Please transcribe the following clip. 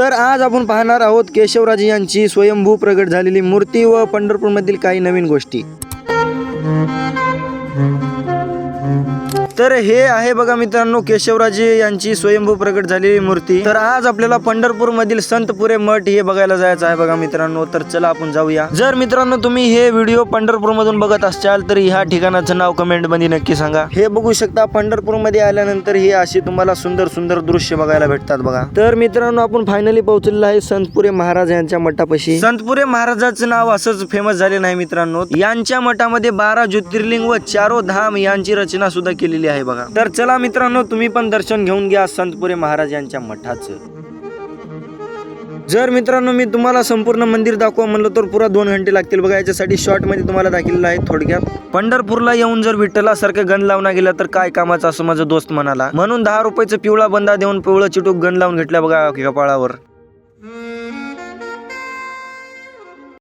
तर आज आपण पाहणार आहोत केशवराजे यांची स्वयंभू प्रगट झालेली मूर्ती व पंढरपूरमधील काही नवीन गोष्टी। तर हे आहे बघा मित्रांनो केशवराजे यांची स्वयंभू प्रगट झालेली मूर्ती। तर आज आपल्याला पंढरपूर मधील संतपुरे मठ हे बघायला जायचं आहे बघा मित्रांनो। तर चला आपण जाऊया। जर मित्रांनो तुम्ही हे व्हिडिओ पंढरपूर मधून बघत असाल तर ह्या ठिकाणाचं नाव कमेंट मध्ये नक्की सांगा। हे बघू शकता पंढरपूर मध्ये आल्यानंतर हे असे तुम्हाला सुंदर सुंदर दृश्य बघायला भेटतात बघा। तर मित्रांनो आपण फायनली पोहोचलेलो आहे संतपुरे महाराज यांच्या मठापाशी। संतपुरे महाराजाचं नाव असंच फेमस झाले नाही मित्रांनो, यांच्या मठामध्ये 12 ज्योतिर्लिंग व 4 धाम यांची रचना सुद्धा केलेली आहे बघा। तर चला मित्रांनो तुम्ही पण दर्शन घेऊन घ्या संतपुरे महाराज यांच्या मठाचं। जर मित्रांनो मी तुम्हाला संपूर्ण मंदिर दाखवा म्हणलं तर पुरा 2 घंटे लागतील बघा। याच्यासाठी शॉर्ट मध्ये तुम्हाला दाखवलेलं आहे थोडक्यात। पंढरपूरला येऊन जर विठ्ठलासारखं गण लावला गेला तर काय कामाचं असं माझा दोस्त म्हणाला, म्हणून 10 रुपयाचं पिवळा बंदा देऊन पिवळं चिटूक गण लावून घेतला बघा कपाळावर।